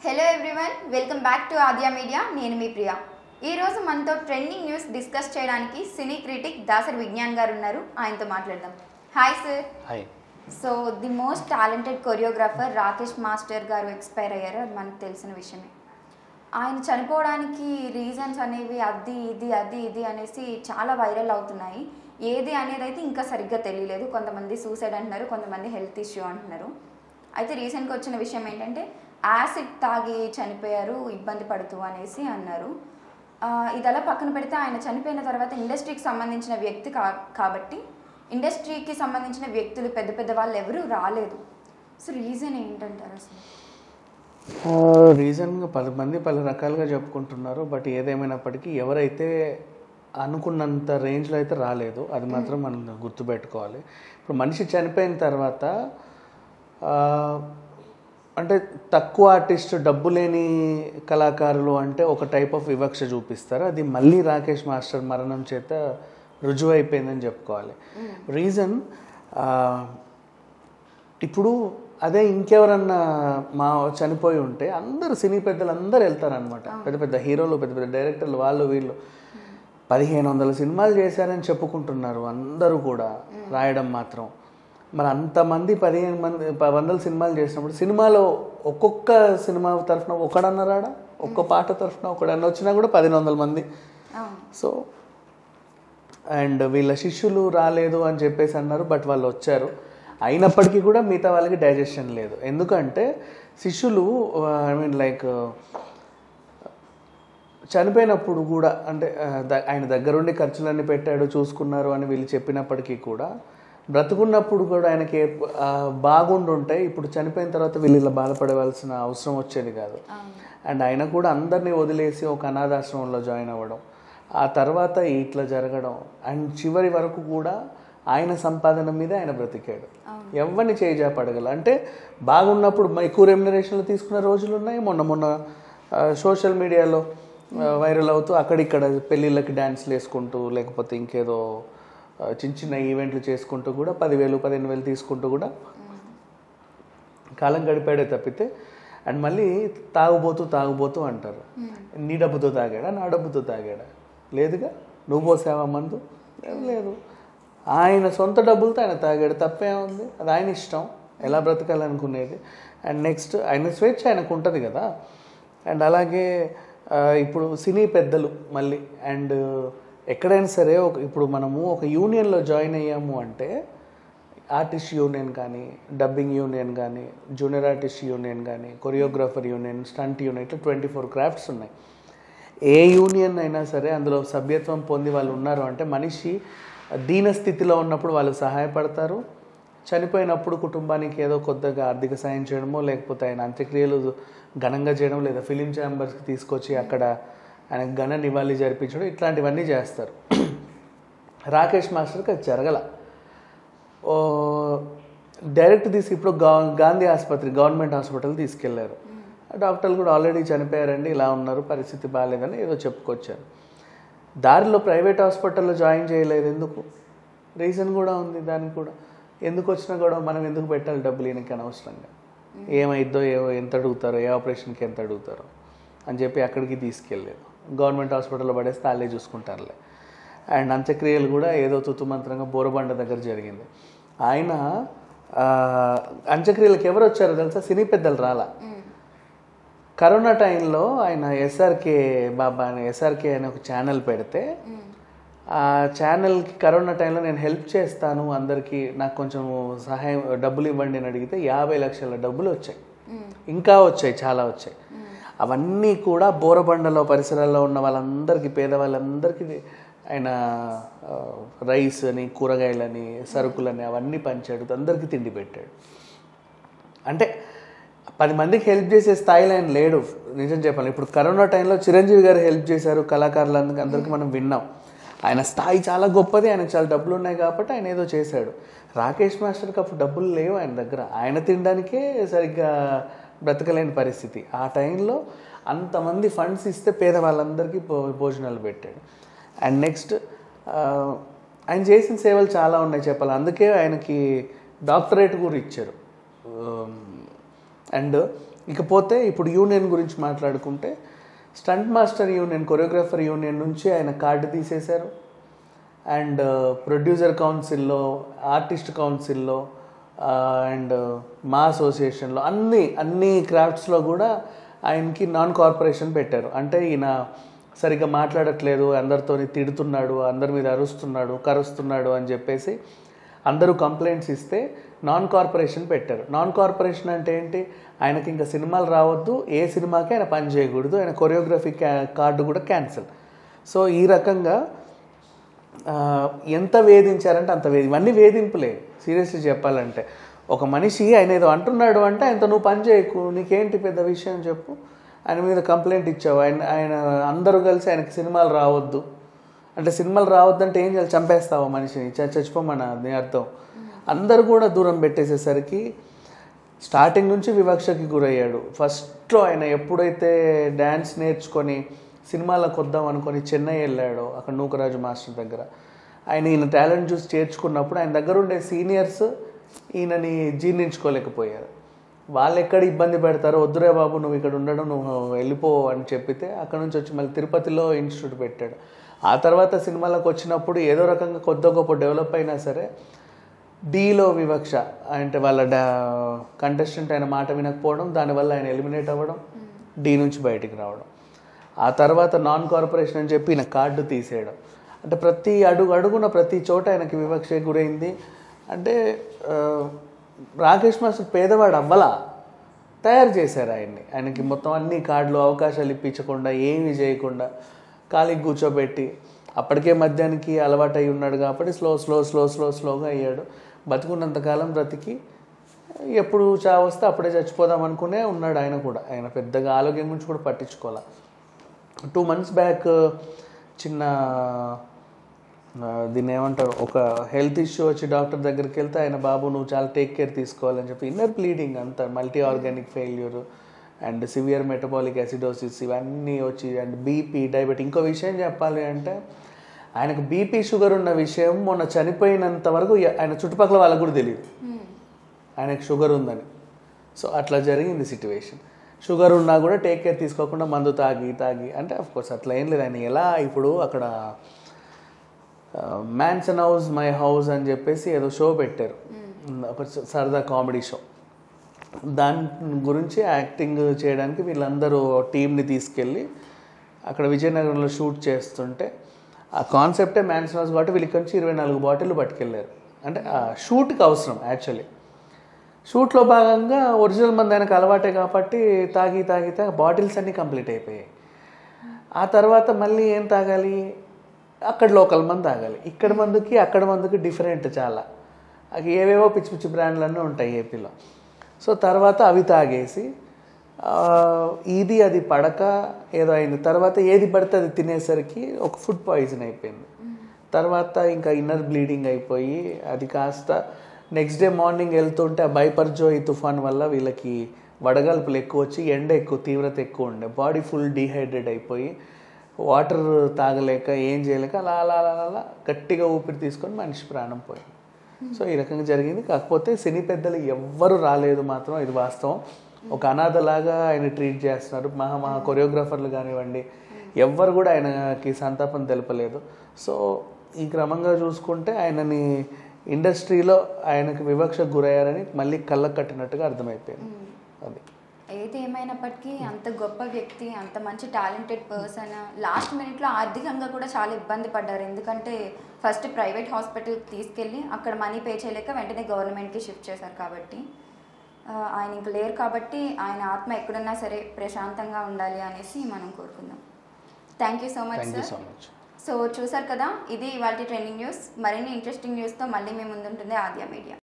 Hello everyone, welcome back to Aadya media. నేను మీ ప్రియా. ఈరోజు మనతో ట్రెండింగ్ న్యూస్ డిస్కస్ చేయడానికి సినీ క్రిటిక్ దాసరి విజ్ఞాన్ గారు ఉన్నారు. ఆయనతో మాట్లాడదాం. Hi sir. Hi. So the most talented choreographer Rakesh master గారు ఎక్స్పైర్ అయ్యారు, అది మనకు తెలిసిన విషయమే. ఆయన చనిపోవడానికి రీజన్స్ అనేవి అది ఇది అనేసి చాలా వైరల్ అవుతున్నాయి. ఏది అనేది అయితే ఇంకా సరిగ్గా తెలియలేదు. కొంతమంది సూసైడ్ అంటున్నారు, కొంతమంది హెల్త్ ఇష్యూ అంటున్నారు. అయితే రీసెంట్గా వచ్చిన విషయం ఏంటంటే యాసిడ్ తాగి చనిపోయారు ఇబ్బంది పడుతూ అనేసి అన్నారు. ఇది అలా పక్కన పెడితే ఆయన చనిపోయిన తర్వాత ఇండస్ట్రీకి సంబంధించిన వ్యక్తి కాబట్టి ఇండస్ట్రీకి సంబంధించిన వ్యక్తులు పెద్ద పెద్ద వాళ్ళు ఎవరూ రాలేదు. సో రీజన్ ఏంటంటారు అసలు? రీజన్ పలు రకాలుగా చెప్పుకుంటున్నారు. బట్ ఏదేమైనప్పటికీ ఎవరైతే అనుకున్నంత రేంజ్లో అయితే రాలేదు, అది మాత్రం మనం గుర్తుపెట్టుకోవాలి. ఇప్పుడు మనిషి చనిపోయిన తర్వాత అంటే తక్కువ ఆర్టిస్ట్, డబ్బు లేని కళాకారులు అంటే ఒక టైప్ ఆఫ్ వివక్ష చూపిస్తారు. అది మళ్ళీ రాకేష్ మాస్టర్ మరణం చేత రుజువైపోయిందని చెప్పుకోవాలి. రీజన్ ఇప్పుడు అదే ఇంకెవరన్నా చనిపోయి ఉంటే అందరూ సినీ పెద్దలు అందరూ వెళ్తారనమాట. పెద్ద పెద్ద హీరోలు, పెద్ద పెద్ద డైరెక్టర్లు, వాళ్ళు వీళ్ళు 1500 సినిమాలు చేశారని చెప్పుకుంటున్నారు అందరూ కూడా. రాయడం మాత్రం మరి అంతమంది 100 సినిమాలు చేసినప్పుడు సినిమాలో ఒక్కొక్క సినిమా తరఫున ఒకడన్నా రాడా, ఒక్క పాట తరఫున ఒకడన్నా వచ్చినా కూడా 1500 మంది. సో అండ్ వీళ్ళ శిష్యులు రాలేదు అని చెప్పేసి అన్నారు, బట్ వాళ్ళు వచ్చారు. అయినప్పటికీ కూడా మిగతా వాళ్ళకి డైజెషన్ లేదు. ఎందుకంటే శిష్యులు లైక్ చనిపోయినప్పుడు కూడా అంటే ఆయన దగ్గరుండి ఖర్చులన్నీ పెట్టాడు, చూసుకున్నారు అని వీళ్ళు చెప్పినప్పటికీ కూడా బ్రతుకున్నప్పుడు కూడా ఆయనకి బాగుండుంటే ఇప్పుడు చనిపోయిన తర్వాత వీళ్ళు ఇలా బాధపడవలసిన అవసరం వచ్చేది కాదు. అండ్ ఆయన కూడా అందరినీ వదిలేసి ఒక అనాథాశ్రమంలో జాయిన్ అవ్వడం, ఆ తర్వాత ఇట్లా జరగడం, అండ్ చివరి వరకు కూడా ఆయన సంపాదన మీద ఆయన బ్రతికాడు. ఎవరిని చేజాపడగల అంటే బాగున్నప్పుడు ఎక్కువ రెమ్యునరేషన్లు తీసుకున్న రోజులు ఉన్నాయి. మొన్న సోషల్ మీడియాలో వైరల్ అవుతూ అక్కడిక్కడ పెళ్ళిళ్ళకి డ్యాన్స్లు వేసుకుంటూ, లేకపోతే ఇంకేదో చిన్న చిన్న ఈవెంట్లు చేసుకుంటూ కూడా 10,000 15,000 తీసుకుంటూ కూడా కాలం గడిపాడే తప్పితే. అండ్ మళ్ళీ తాగుబోతూ అంటారు. నీ డబ్బుతో తాగాడా, నా డబ్బుతో తాగాడా? లేదుగా. నువ్వు పోసావా మందు? లేదు. ఆయన సొంత డబ్బులతో ఆయన తాగాడు, తప్పే ఉంది. అది ఆయన ఇష్టం, ఎలా బ్రతకాలనుకునేది. అండ్ నెక్స్ట్ ఆయన స్వేచ్ఛ ఆయనకు ఉంటుంది కదా. అండ్ అలాగే ఇప్పుడు సినీ పెద్దలు మళ్ళీ అండ్ ఎక్కడైనా సరే ఇప్పుడు మనము ఒక యూనియన్లో జాయిన్ అయ్యాము అంటే ఆర్టిస్ట్ యూనియన్ కానీ, డబ్బింగ్ యూనియన్ కానీ, జూనియర్ ఆర్టిస్ట్ యూనియన్ కానీ, కొరియోగ్రాఫర్ యూనియన్, స్టంట్ యూనియన్, ఇట్లా 24 క్రాఫ్ట్స్ ఉన్నాయి. ఏ యూనియన్ అయినా సరే అందులో సభ్యత్వం పొంది వాళ్ళు ఉన్నారు అంటే మనిషి దీన స్థితిలో ఉన్నప్పుడు వాళ్ళు సహాయపడతారు. చనిపోయినప్పుడు కుటుంబానికి ఏదో కొద్దిగా ఆర్థిక సాయం చేయడమో, లేకపోతే ఆయన అంత్యక్రియలు ఘనంగా చేయడం, లేదా ఫిలిం ఛాంబర్స్కి తీసుకొచ్చి అక్కడ ఆయన ఘన నివాళి జరిపించడం, ఇట్లాంటివన్నీ చేస్తారు. రాకేష్ మాస్టర్కి అది జరగల. డైరెక్ట్ ఇప్పుడు గాంధీ ఆసుపత్రి, గవర్నమెంట్ హాస్పిటల్ తీసుకెళ్లారు. డాక్టర్లు కూడా ఆల్రెడీ చనిపోయారండి, ఇలా ఉన్నారు, పరిస్థితి బాగాలేదని ఏదో చెప్పుకొచ్చారు. దారిలో ప్రైవేట్ హాస్పిటల్లో జాయిన్ చేయలేదు. ఎందుకు? రీజన్ కూడా ఉంది దానికి కూడా. ఎందుకు వచ్చినా కూడా మనం ఎందుకు పెట్టాలి డబ్బులు ఈయనకి అనవసరంగా? ఏమైద్దో, ఎంత అడుగుతారో, ఏ ఆపరేషన్కి ఎంత అడుగుతారో అని చెప్పి అక్కడికి తీసుకెళ్ళలేదు. గవర్నమెంట్ హాస్పిటల్లో పడేస్తే వాళ్ళే చూసుకుంటారులే. అండ్ అంత్యక్రియలు కూడా ఏదో తుతుమంత్రంగా బోరబండ దగ్గర జరిగింది. ఆయన అంత్యక్రియలకు ఎవరు వచ్చారో తెలుసా? సినీ పెద్దలు రాలా. కరోనా టైంలో ఆయన ఎస్ఆర్కే బాబా అని ఎస్ఆర్కే అని ఒక ఛానల్ పెడితే ఆ ఛానల్కి కరోనా టైంలో నేను హెల్ప్ చేస్తాను అందరికీ, నాకు కొంచెం సహాయం డబ్బులు ఇవ్వండి అని అడిగితే 50 లక్షల డబ్బులు వచ్చాయి. ఇంకా వచ్చాయి, చాలా వచ్చాయి. అవన్నీ కూడా బోరబండలో పరిసరాల్లో ఉన్న వాళ్ళందరికీ, పేదవాళ్ళందరికీ ఆయన రైస్ అని, కూరగాయలని, సరుకులని అవన్నీ పంచాడు, అందరికీ తిండి పెట్టాడు. అంటే 10 మందికి హెల్ప్ చేసే స్థాయిలో ఆయన లేడు, నిజం చెప్పాలి. ఇప్పుడు కరోనా టైంలో చిరంజీవి గారు హెల్ప్ చేశారు కళాకారులందరికీ, అందరికీ మనం విన్నాం. ఆయన స్థాయి చాలా గొప్పది, ఆయనకు చాలా డబ్బులు ఉన్నాయి కాబట్టి ఆయన ఏదో చేశాడు. రాకేష్ మాస్టర్కి అప్పుడు డబ్బులు లేవు ఆయన దగ్గర, ఆయన తినడానికే సరిగ్గా బ్రతకలేని పరిస్థితి. ఆ టైంలో అంతమంది ఫండ్స్ ఇస్తే పేదవాళ్ళందరికీ భోజనాలు పెట్టాడు. అండ్ నెక్స్ట్ ఆయన చేసిన సేవలు చాలా ఉన్నాయి చెప్పాలి. అందుకే ఆయనకి డాక్టరేట్ కూడా ఇచ్చారు. అండ్ ఇకపోతే ఇప్పుడు యూనియన్ గురించి మాట్లాడుకుంటే stunt master union, choreographer union నుంచి ఆయన కార్డు తీసేశారు. అండ్ ప్రొడ్యూసర్ కౌన్సిల్లో, ఆర్టిస్ట్ కౌన్సిల్లో అండ్ మా అసోసియేషన్లో అన్ని క్రాఫ్ట్స్లో కూడా ఆయనకి నాన్ కార్పొరేషన్ పెట్టారు. అంటే ఈయన సరిగ్గా మాట్లాడట్లేదు, అందరితో తిడుతున్నాడు, అందరి మీద అరుస్తున్నాడు, కరుస్తున్నాడు అని చెప్పేసి అందరూ కంప్లైంట్స్ ఇస్తే నాన్ కార్పొరేషన్ పెట్టారు. నాన్ కార్పొరేషన్ అంటే ఏంటి? ఆయనకి ఇంకా సినిమాలు రావద్దు, ఏ సినిమాకి ఆయన పని చేయకూడదు, ఆయన కొరియోగ్రఫీ కార్డు కూడా క్యాన్సిల్. సో ఈ రకంగా ఎంత వేధించారంటే అంత ఇవన్నీ వేధింపులే సీరియస్లీ చెప్పాలంటే. ఒక మనిషి ఆయన ఏదో అంటున్నాడు అంటే ఆయనతో నువ్వు పని చేయకు, నీకేంటి పెద్ద విషయం చెప్పు, ఆయన మీద కంప్లైంట్ ఇచ్చావు, ఆయన అందరూ కలిసి ఆయనకి సినిమాలు రావద్దు అంటే, సినిమాలు రావద్దంటే ఏం చేయాలి? చంపేస్తావు మనిషిని, చచ్చిపోమని అది అర్థం. అందరూ కూడా దూరం పెట్టేసేసరికి స్టార్టింగ్ నుంచి వివక్షకి గురయ్యాడు. ఫస్ట్లో ఆయన ఎప్పుడైతే డ్యాన్స్ నేర్చుకొని సినిమాలకు వద్దాం అనుకొని చెన్నై వెళ్ళాడో, అక్కడ నూకరాజు మాస్టర్ దగ్గర ఈయన టాలెంట్ చూసి చేర్చుకున్నప్పుడు ఆయన దగ్గర ఉండే సీనియర్స్ ఈయనని జీర్ణించుకోలేకపోయారు. వాళ్ళు ఎక్కడ ఇబ్బంది పెడతారో, వద్దురే బాబు నువ్వు ఇక్కడ ఉండడం, నువ్వు వెళ్ళిపో అని చెప్పితే అక్కడ నుంచి వచ్చి మళ్ళీ తిరుపతిలో ఇన్స్టిట్యూట్ పెట్టాడు. ఆ తర్వాత సినిమాలకు వచ్చినప్పుడు ఏదో రకంగా కొద్ది గొప్ప డెవలప్ అయినా సరే డీలో వివక్ష అంటే వాళ్ళ కంటెస్టెంట్ ఆయన మాట వినకపోవడం, దానివల్ల ఆయన ఎలిమినేట్ అవ్వడం, డీ నుంచి బయటికి రావడం. ఆ తర్వాత నాన్ కార్పొరేషన్ అని చెప్పి ఈయన కార్డు తీసేయడం. అంటే ప్రతి అడుగున ప్రతి చోట ఆయనకి వివక్ష గురైంది. అంటే రాకేష్ మాస్టర్ పేదవాడు అవ్వలా, తయారు చేశారు ఆయనకి మొత్తం అన్ని కార్డులు, అవకాశాలు ఇప్పించకుండా, ఏమీ చేయకుండా ఖాళీ కూర్చోబెట్టి, అప్పటికే మద్యానికి అలవాటు అయి ఉన్నాడు కాబట్టి స్లోగా అయ్యాడు. బతుకున్నంతకాలం బ్రతికి ఎప్పుడు చావు వస్తే అప్పుడే చచ్చిపోదాం అనుకునే ఉన్నాడు ఆయన కూడా. ఆయన పెద్దగా ఆరోగ్యం గురించి కూడా పట్టించుకోవాలి. 2 months బ్యాక్ చిన్న దీన్ని ఏమంటారు, ఒక హెల్త్ ఇష్యూ వచ్చి డాక్టర్ దగ్గరికి వెళ్తే ఆయన బాబు నువ్వు చాలా టేక్ కేర్ తీసుకోవాలని చెప్పి, ఇన్నర్ బ్లీడింగ్ అంతా, multi organic failure and severe metabolic acidosis ఇవన్నీ వచ్చి, అండ్ బీపీ, డయాబెటిక్. ఇంకో విషయం చెప్పాలి అంటే ఆయనకు బీపీ, షుగర్ ఉన్న విషయం మొన్న చనిపోయినంత వరకు ఆయన చుట్టుపక్కల వాళ్ళకు కూడా తెలియదు ఆయనకు షుగర్ ఉందని. సో అట్లా జరిగింది సిట్యువేషన్. షుగర్ ఉన్నా కూడా టేక్ కేర్ తీసుకోకుండా మందు తాగి అంటే అఫ్కోర్స్ అట్లా ఏం లేదు. ఆయన ఎలా ఇప్పుడు అక్కడ మ్యాన్సన్ హౌస్ మై హౌస్ అని చెప్పేసి ఏదో షో పెట్టారు, ఒక సరదా కామెడీ షో. దాని గురించి యాక్టింగ్ చేయడానికి వీళ్ళందరూ టీంని తీసుకెళ్ళి అక్కడ విజయనగరంలో షూట్ చేస్తుంటే, ఆ కాన్సెప్టే మ్యాన్సన్ హౌస్ కాబట్టి వీళ్ళకి నుంచి 24 బాటిల్ పట్టుకెళ్ళారు. అంటే ఆ షూట్కి అవసరం యాక్చువల్లీ. షూట్లో భాగంగా ఒరిజినల్ మంది ఆయనకు అలవాటే కాబట్టి తాగి బాటిల్స్ అన్నీ కంప్లీట్ అయిపోయాయి. ఆ తర్వాత మళ్ళీ ఏం తాగాలి? అక్కడ లోకల్ మంది తాగాలి. ఇక్కడ మందుకి అక్కడ మందుకి డిఫరెంట్ చాలా. అది ఏవేవో పిచ్చి బ్రాండ్లన్నీ ఉంటాయి ఏపీలో. సో తర్వాత అవి తాగేసి అది పడక ఏదో అయింది. తర్వాత ఏది పడితే అది తినేసరికి ఒక ఫుడ్ పాయిజన్ అయిపోయింది. తర్వాత ఇంకా ఇన్నర్ బ్లీడింగ్ అయిపోయి అది కాస్త నెక్స్ట్ డే మార్నింగ్ వెళ్తుంటే ఆ బైపర్జోయ్ తుఫాన్ వల్ల వీళ్ళకి వడగాల్పులు ఎక్కువ వచ్చి ఎండ ఎక్కువ, తీవ్రత ఎక్కువ ఉండే, బాడీ ఫుల్ డీహైడ్రేట్ అయిపోయి వాటర్ తాగలేక ఏం చేయలేక అలా గట్టిగా ఊపిరి తీసుకొని మనిషి ప్రాణం పోయింది. సో ఈ రకంగా జరిగింది. కాకపోతే సినీ పెద్దలు ఎవ్వరు రాలేదు మాత్రం, ఇది వాస్తవం. ఒక అనాథలాగా ఆయన ట్రీట్ చేస్తున్నారు. మహా కొరియోగ్రాఫర్లు కానివ్వండి, ఎవ్వరు కూడా ఆయనకి సంతాపం తెలపలేదు. సో ఈ క్రమంగా చూసుకుంటే ఆయనని ఇండస్ట్రీలో ఆయనకు వివక్షకు గురయ్యారని మళ్ళీ కళ్ళకు కట్టినట్టుగా అర్థమైపోయింది. అది ఏది ఏమైనప్పటికీ అంత గొప్ప వ్యక్తి, అంత మంచి టాలెంటెడ్ పర్సన్ లాస్ట్ మినిట్లో ఆర్థికంగా కూడా చాలా ఇబ్బంది పడ్డారు. ఎందుకంటే ఫస్ట్ ప్రైవేట్ హాస్పిటల్కి తీసుకెళ్ళి అక్కడ మనీ పే చేయలేక వెంటనే గవర్నమెంట్కి షిఫ్ట్ చేశారు. కాబట్టి ఆయన ఇంక లేరు కాబట్టి ఆయన ఆత్మ ఎక్కడున్నా సరే ప్రశాంతంగా ఉండాలి అనేసి మనం కోరుకుందాం. Thank you so much sir. So చూసారు కదా, ఇది ఇవాళ ట్రెండింగ్ న్యూస్. మరిన్ని ఇంట్రెస్టింగ్ న్యూస్తో మళ్ళీ మేము ముందుంటుంది ఆద్య మీడియా.